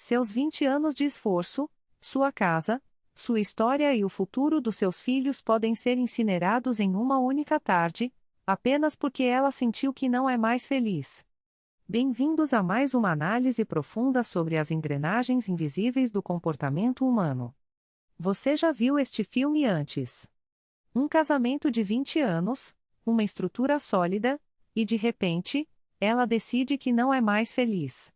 Seus 20 anos de esforço, sua casa, sua história e o futuro dos seus filhos podem ser incinerados em uma única tarde, apenas porque ela sentiu que não é mais feliz. Bem-vindos a mais uma análise profunda sobre as engrenagens invisíveis do comportamento humano. Você já viu este filme antes? Um casamento de 20 anos, uma estrutura sólida, e de repente, ela decide que não é mais feliz.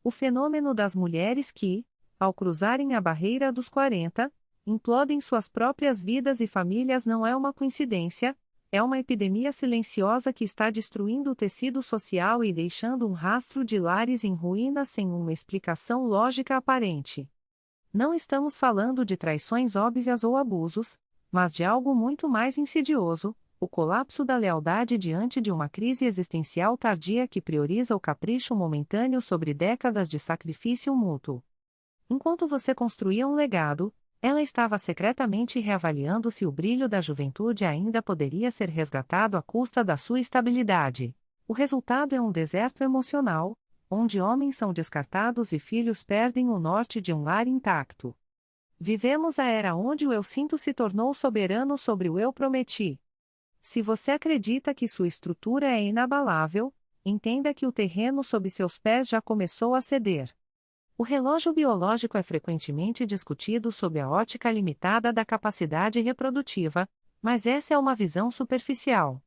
O fenômeno das mulheres que, ao cruzarem a barreira dos 40, implodem suas próprias vidas e famílias não é uma coincidência, é uma epidemia silenciosa que está destruindo o tecido social e deixando um rastro de lares em ruínas sem uma explicação lógica aparente. Não estamos falando de traições óbvias ou abusos, mas de algo muito mais insidioso, o colapso da lealdade diante de uma crise existencial tardia que prioriza o capricho momentâneo sobre décadas de sacrifício mútuo. Enquanto você construía um legado, ela estava secretamente reavaliando se o brilho da juventude ainda poderia ser resgatado à custa da sua estabilidade. O resultado é um deserto emocional, onde homens são descartados e filhos perdem o norte de um lar intacto. Vivemos a era onde o eu sinto se tornou soberano sobre o eu prometi. Se você acredita que sua estrutura é inabalável, entenda que o terreno sob seus pés já começou a ceder. O relógio biológico é frequentemente discutido sob a ótica limitada da capacidade reprodutiva, mas essa é uma visão superficial.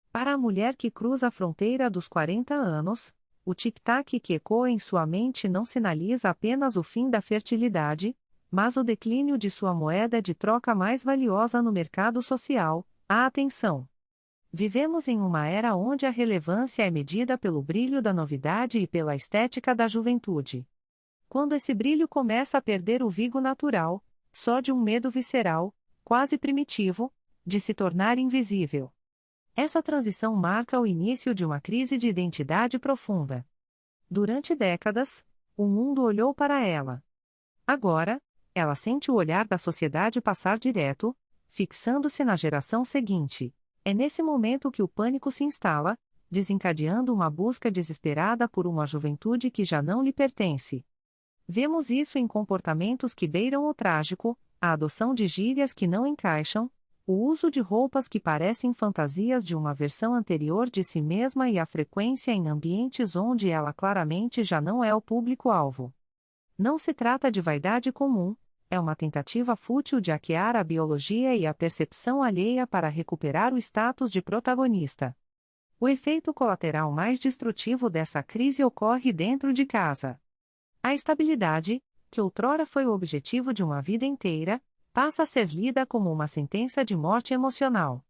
Para a mulher que cruza a fronteira dos 40 anos, o tic-tac que ecoa em sua mente não sinaliza apenas o fim da fertilidade, mas o declínio de sua moeda de troca mais valiosa no mercado social, a atenção. Vivemos em uma era onde a relevância é medida pelo brilho da novidade e pela estética da juventude. Quando esse brilho começa a perder o vigor natural, só de um medo visceral, quase primitivo, de se tornar invisível. Essa transição marca o início de uma crise de identidade profunda. Durante décadas, o mundo olhou para ela. Agora, ela sente o olhar da sociedade passar direto, fixando-se na geração seguinte. É nesse momento que o pânico se instala, desencadeando uma busca desesperada por uma juventude que já não lhe pertence. Vemos isso em comportamentos que beiram o trágico, a adoção de gírias que não encaixam, o uso de roupas que parecem fantasias de uma versão anterior de si mesma e a frequência em ambientes onde ela claramente já não é o público-alvo. Não se trata de vaidade comum, é uma tentativa fútil de hackear a biologia e a percepção alheia para recuperar o status de protagonista. O efeito colateral mais destrutivo dessa crise ocorre dentro de casa. A estabilidade, que outrora foi o objetivo de uma vida inteira, passa a ser lida como uma sentença de morte emocional.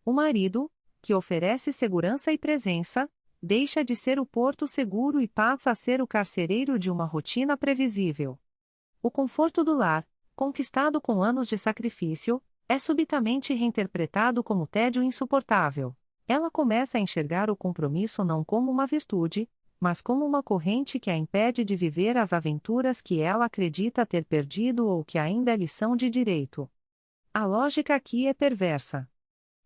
O marido, que oferece segurança e presença, deixa de ser o porto seguro e passa a ser o carcereiro de uma rotina previsível. O conforto do lar, conquistado com anos de sacrifício, é subitamente reinterpretado como tédio insuportável. Ela começa a enxergar o compromisso não como uma virtude, mas como uma corrente que a impede de viver as aventuras que ela acredita ter perdido ou que ainda lhe são de direito. A lógica aqui é perversa.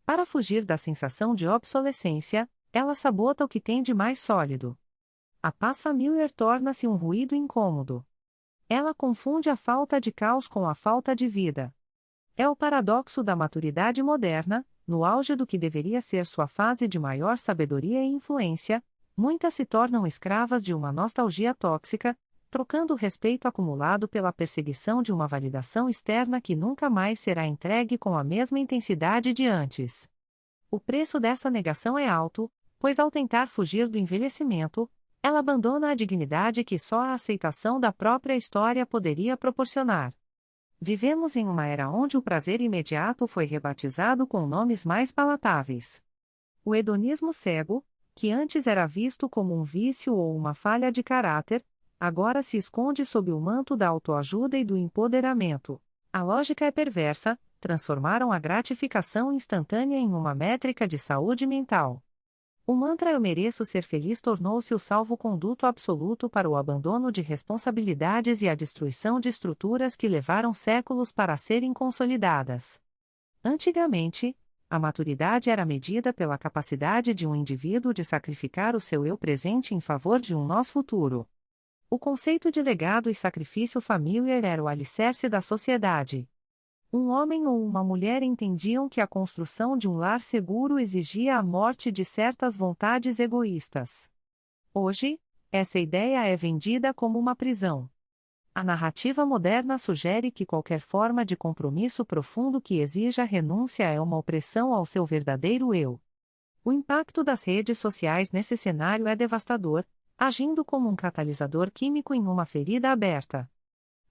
Para fugir da sensação de obsolescência, ela sabota o que tem de mais sólido. A paz familiar torna-se um ruído incômodo. Ela confunde a falta de caos com a falta de vida. É o paradoxo da maturidade moderna, no auge do que deveria ser sua fase de maior sabedoria e influência. Muitas se tornam escravas de uma nostalgia tóxica, trocando o respeito acumulado pela perseguição de uma validação externa que nunca mais será entregue com a mesma intensidade de antes. O preço dessa negação é alto, pois ao tentar fugir do envelhecimento, ela abandona a dignidade que só a aceitação da própria história poderia proporcionar. Vivemos em uma era onde o prazer imediato foi rebatizado com nomes mais palatáveis. O hedonismo cego, que antes era visto como um vício ou uma falha de caráter, agora se esconde sob o manto da autoajuda e do empoderamento. A lógica é perversa, transformaram a gratificação instantânea em uma métrica de saúde mental. O mantra "eu mereço ser feliz" tornou-se o salvo-conduto absoluto para o abandono de responsabilidades e a destruição de estruturas que levaram séculos para serem consolidadas. Antigamente, a maturidade era medida pela capacidade de um indivíduo de sacrificar o seu eu presente em favor de um nós futuro. O conceito de legado e sacrifício familiar era o alicerce da sociedade. Um homem ou uma mulher entendiam que a construção de um lar seguro exigia a morte de certas vontades egoístas. Hoje, essa ideia é vendida como uma prisão. A narrativa moderna sugere que qualquer forma de compromisso profundo que exija renúncia é uma opressão ao seu verdadeiro eu. O impacto das redes sociais nesse cenário é devastador, agindo como um catalisador químico em uma ferida aberta.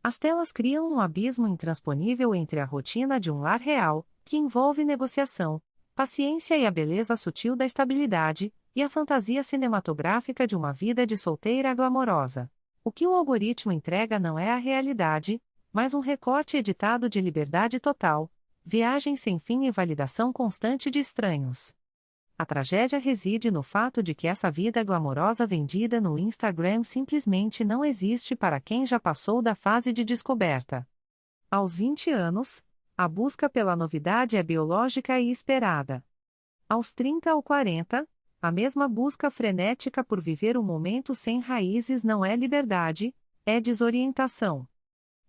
As telas criam um abismo intransponível entre a rotina de um lar real, que envolve negociação, paciência e a beleza sutil da estabilidade, e a fantasia cinematográfica de uma vida de solteira glamourosa. O que o algoritmo entrega não é a realidade, mas um recorte editado de liberdade total, viagem sem fim e validação constante de estranhos. A tragédia reside no fato de que essa vida glamourosa vendida no Instagram simplesmente não existe para quem já passou da fase de descoberta. Aos 20 anos, a busca pela novidade é biológica e esperada. Aos 30 ou 40, a mesma busca frenética por viver o momento sem raízes não é liberdade, é desorientação.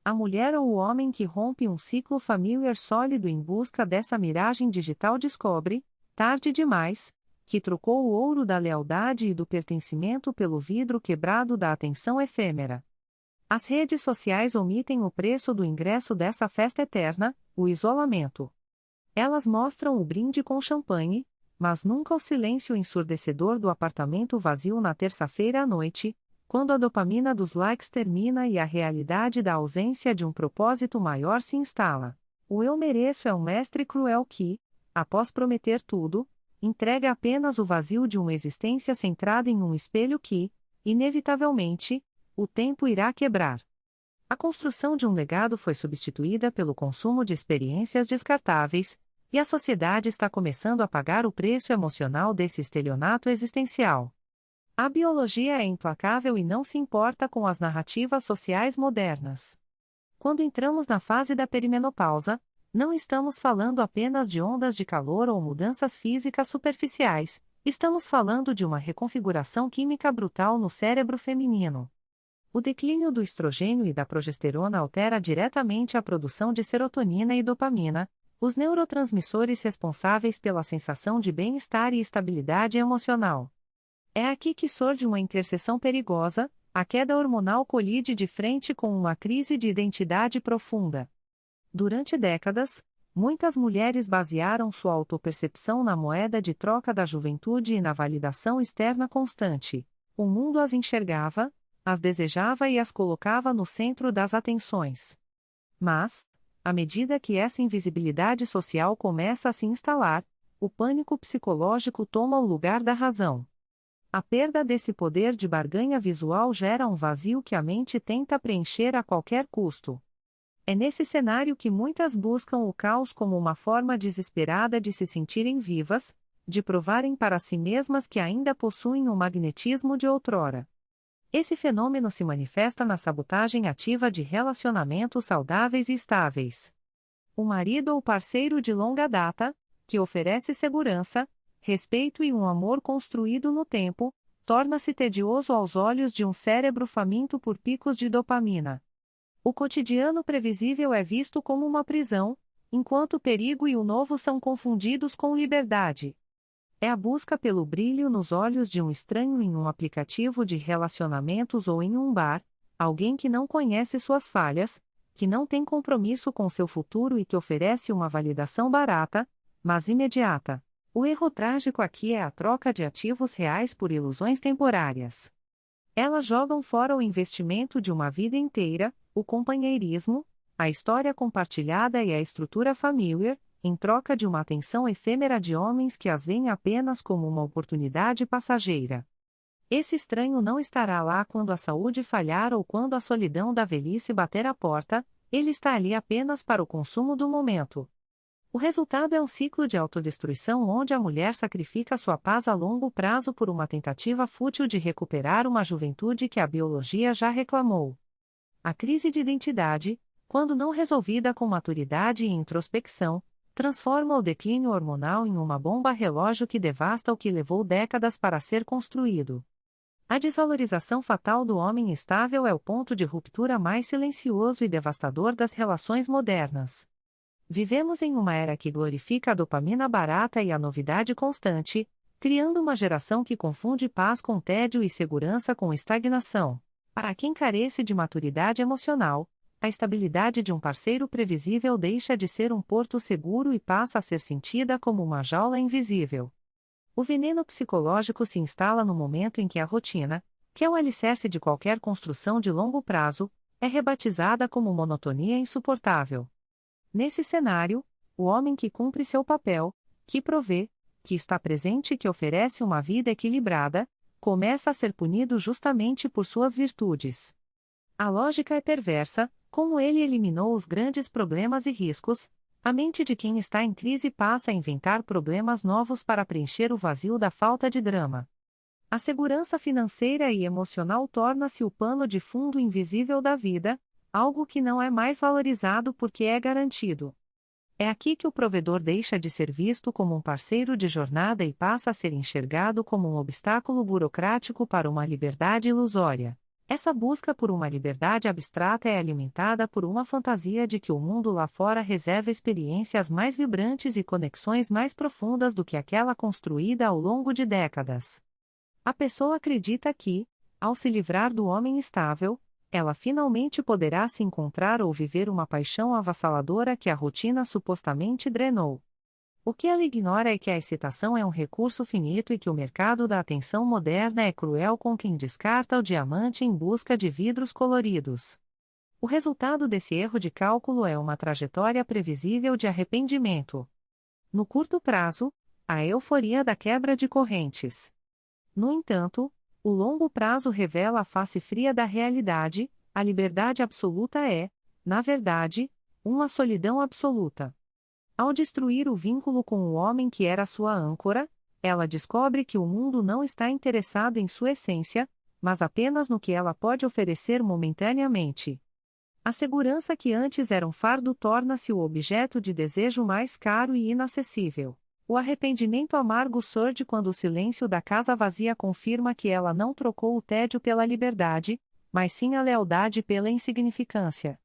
A mulher ou o homem que rompe um ciclo familiar sólido em busca dessa miragem digital descobre, tarde demais, que trocou o ouro da lealdade e do pertencimento pelo vidro quebrado da atenção efêmera. As redes sociais omitem o preço do ingresso dessa festa eterna, o isolamento. Elas mostram o brinde com champanhe, mas nunca o silêncio ensurdecedor do apartamento vazio na terça-feira à noite, quando a dopamina dos likes termina e a realidade da ausência de um propósito maior se instala. O eu mereço é um mestre cruel que, após prometer tudo, entrega apenas o vazio de uma existência centrada em um espelho que, inevitavelmente, o tempo irá quebrar. A construção de um legado foi substituída pelo consumo de experiências descartáveis, e a sociedade está começando a pagar o preço emocional desse estelionato existencial. A biologia é implacável e não se importa com as narrativas sociais modernas. Quando entramos na fase da perimenopausa, não estamos falando apenas de ondas de calor ou mudanças físicas superficiais, estamos falando de uma reconfiguração química brutal no cérebro feminino. O declínio do estrogênio e da progesterona altera diretamente a produção de serotonina e dopamina, os neurotransmissores responsáveis pela sensação de bem-estar e estabilidade emocional. É aqui que surge uma interseção perigosa, a queda hormonal colide de frente com uma crise de identidade profunda. Durante décadas, muitas mulheres basearam sua autopercepção na moeda de troca da juventude e na validação externa constante. O mundo as enxergava, as desejava e as colocava no centro das atenções. Mas, à medida que essa invisibilidade social começa a se instalar, o pânico psicológico toma o lugar da razão. A perda desse poder de barganha visual gera um vazio que a mente tenta preencher a qualquer custo. É nesse cenário que muitas buscam o caos como uma forma desesperada de se sentirem vivas, de provarem para si mesmas que ainda possuem o magnetismo de outrora. Esse fenômeno se manifesta na sabotagem ativa de relacionamentos saudáveis e estáveis. O marido ou parceiro de longa data, que oferece segurança, respeito e um amor construído no tempo, torna-se tedioso aos olhos de um cérebro faminto por picos de dopamina. O cotidiano previsível é visto como uma prisão, enquanto o perigo e o novo são confundidos com liberdade. É a busca pelo brilho nos olhos de um estranho em um aplicativo de relacionamentos ou em um bar, alguém que não conhece suas falhas, que não tem compromisso com seu futuro e que oferece uma validação barata, mas imediata. O erro trágico aqui é a troca de ativos reais por ilusões temporárias. Elas jogam fora o investimento de uma vida inteira, o companheirismo, a história compartilhada e a estrutura familiar, em troca de uma atenção efêmera de homens que as veem apenas como uma oportunidade passageira. Esse estranho não estará lá quando a saúde falhar ou quando a solidão da velhice bater à porta, ele está ali apenas para o consumo do momento. O resultado é um ciclo de autodestruição onde a mulher sacrifica sua paz a longo prazo por uma tentativa fútil de recuperar uma juventude que a biologia já reclamou. A crise de identidade, quando não resolvida com maturidade e introspecção, transforma o declínio hormonal em uma bomba relógio que devasta o que levou décadas para ser construído. A desvalorização fatal do homem estável é o ponto de ruptura mais silencioso e devastador das relações modernas. Vivemos em uma era que glorifica a dopamina barata e a novidade constante, criando uma geração que confunde paz com tédio e segurança com estagnação. Para quem carece de maturidade emocional, a estabilidade de um parceiro previsível deixa de ser um porto seguro e passa a ser sentida como uma jaula invisível. O veneno psicológico se instala no momento em que a rotina, que é o alicerce de qualquer construção de longo prazo, é rebatizada como monotonia insuportável. Nesse cenário, o homem que cumpre seu papel, que provê, que está presente e que oferece uma vida equilibrada, começa a ser punido justamente por suas virtudes. A lógica é perversa, como ele eliminou os grandes problemas e riscos, a mente de quem está em crise passa a inventar problemas novos para preencher o vazio da falta de drama. A segurança financeira e emocional torna-se o pano de fundo invisível da vida, algo que não é mais valorizado porque é garantido. É aqui que o provedor deixa de ser visto como um parceiro de jornada e passa a ser enxergado como um obstáculo burocrático para uma liberdade ilusória. Essa busca por uma liberdade abstrata é alimentada por uma fantasia de que o mundo lá fora reserva experiências mais vibrantes e conexões mais profundas do que aquela construída ao longo de décadas. A pessoa acredita que, ao se livrar do homem estável, ela finalmente poderá se encontrar ou viver uma paixão avassaladora que a rotina supostamente drenou. O que ela ignora é que a excitação é um recurso finito e que o mercado da atenção moderna é cruel com quem descarta o diamante em busca de vidros coloridos. O resultado desse erro de cálculo é uma trajetória previsível de arrependimento. No curto prazo, a euforia da quebra de correntes. No entanto, o longo prazo revela a face fria da realidade, a liberdade absoluta é, na verdade, uma solidão absoluta. Ao destruir o vínculo com o homem que era sua âncora, ela descobre que o mundo não está interessado em sua essência, mas apenas no que ela pode oferecer momentaneamente. A segurança que antes era um fardo torna-se o objeto de desejo mais caro e inacessível. O arrependimento amargo surge quando o silêncio da casa vazia confirma que ela não trocou o tédio pela liberdade, mas sim a lealdade pela insignificância.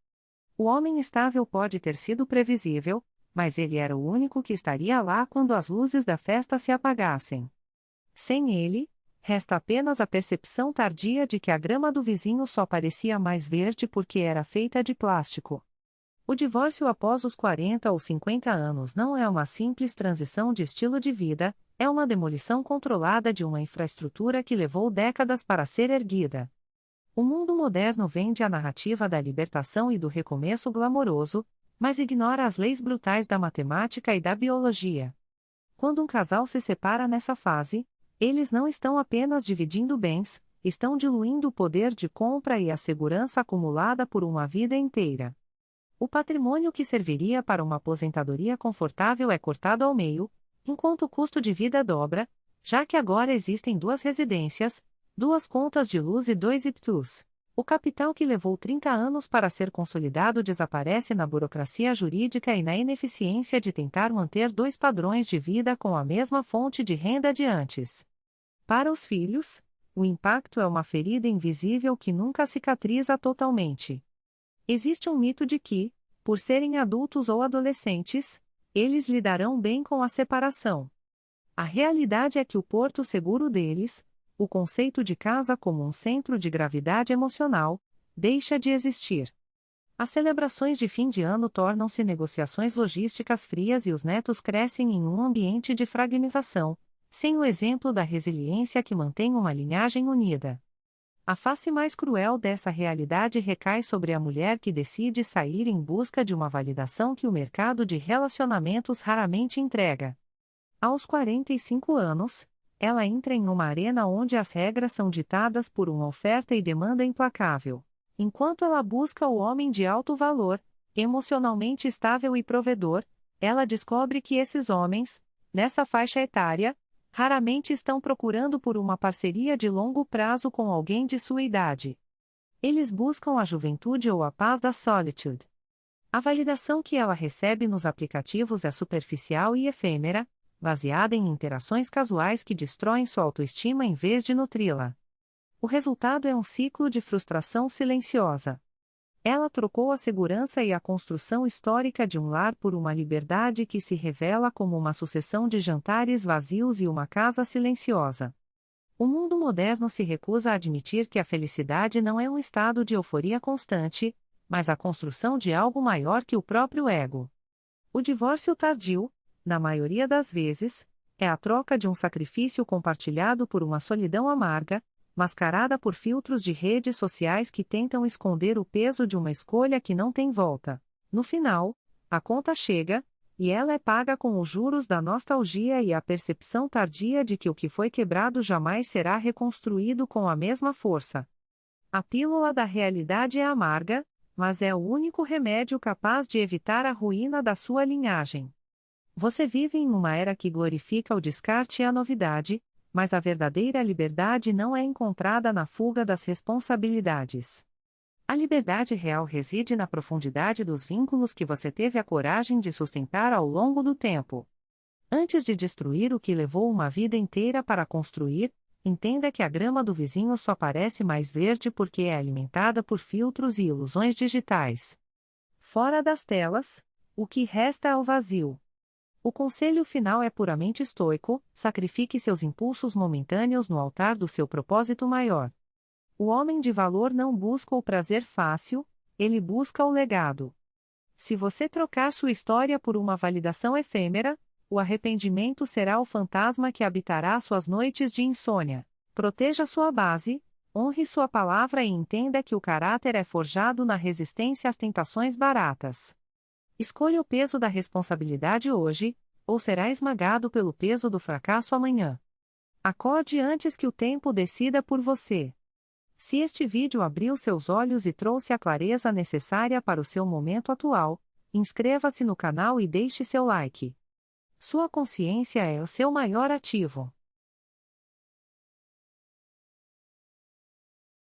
O homem estável pode ter sido previsível, mas ele era o único que estaria lá quando as luzes da festa se apagassem. Sem ele, resta apenas a percepção tardia de que a grama do vizinho só parecia mais verde porque era feita de plástico. O divórcio após os 40 ou 50 anos não é uma simples transição de estilo de vida, é uma demolição controlada de uma infraestrutura que levou décadas para ser erguida. O mundo moderno vende a narrativa da libertação e do recomeço glamouroso, mas ignora as leis brutais da matemática e da biologia. Quando um casal se separa nessa fase, eles não estão apenas dividindo bens, estão diluindo o poder de compra e a segurança acumulada por uma vida inteira. O patrimônio que serviria para uma aposentadoria confortável é cortado ao meio, enquanto o custo de vida dobra, já que agora existem 2 residências, 2 contas de luz e 2 IPTUs. O capital que levou 30 anos para ser consolidado desaparece na burocracia jurídica e na ineficiência de tentar manter 2 padrões de vida com a mesma fonte de renda de antes. Para os filhos, o impacto é uma ferida invisível que nunca cicatriza totalmente. Existe um mito de que, por serem adultos ou adolescentes, eles lidarão bem com a separação. A realidade é que o porto seguro deles, o conceito de casa como um centro de gravidade emocional, deixa de existir. As celebrações de fim de ano tornam-se negociações logísticas frias e os netos crescem em um ambiente de fragmentação, sem o exemplo da resiliência que mantém uma linhagem unida. A face mais cruel dessa realidade recai sobre a mulher que decide sair em busca de uma validação que o mercado de relacionamentos raramente entrega. Aos 45 anos, ela entra em uma arena onde as regras são ditadas por uma oferta e demanda implacável. Enquanto ela busca o homem de alto valor, emocionalmente estável e provedor, ela descobre que esses homens, nessa faixa etária, raramente estão procurando por uma parceria de longo prazo com alguém de sua idade. Eles buscam a juventude ou a paz da solitude. A validação que ela recebe nos aplicativos é superficial e efêmera, baseada em interações casuais que destroem sua autoestima em vez de nutri-la. O resultado é um ciclo de frustração silenciosa. Ela trocou a segurança e a construção histórica de um lar por uma liberdade que se revela como uma sucessão de jantares vazios e uma casa silenciosa. O mundo moderno se recusa a admitir que a felicidade não é um estado de euforia constante, mas a construção de algo maior que o próprio ego. O divórcio tardio, na maioria das vezes, é a troca de um sacrifício compartilhado por uma solidão amarga, mascarada por filtros de redes sociais que tentam esconder o peso de uma escolha que não tem volta. No final, a conta chega, e ela é paga com os juros da nostalgia e a percepção tardia de que o que foi quebrado jamais será reconstruído com a mesma força. A pílula da realidade é amarga, mas é o único remédio capaz de evitar a ruína da sua linhagem. Você vive em uma era que glorifica o descarte e a novidade, mas a verdadeira liberdade não é encontrada na fuga das responsabilidades. A liberdade real reside na profundidade dos vínculos que você teve a coragem de sustentar ao longo do tempo. Antes de destruir o que levou uma vida inteira para construir, entenda que a grama do vizinho só parece mais verde porque é alimentada por filtros e ilusões digitais. Fora das telas, o que resta é o vazio. O conselho final é puramente estoico: sacrifique seus impulsos momentâneos no altar do seu propósito maior. O homem de valor não busca o prazer fácil, ele busca o legado. Se você trocar sua história por uma validação efêmera, o arrependimento será o fantasma que habitará suas noites de insônia. Proteja sua base, honre sua palavra e entenda que o caráter é forjado na resistência às tentações baratas. Escolha o peso da responsabilidade hoje, ou será esmagado pelo peso do fracasso amanhã. Acorde antes que o tempo decida por você. Se este vídeo abriu seus olhos e trouxe a clareza necessária para o seu momento atual, inscreva-se no canal e deixe seu like. Sua consciência é o seu maior ativo.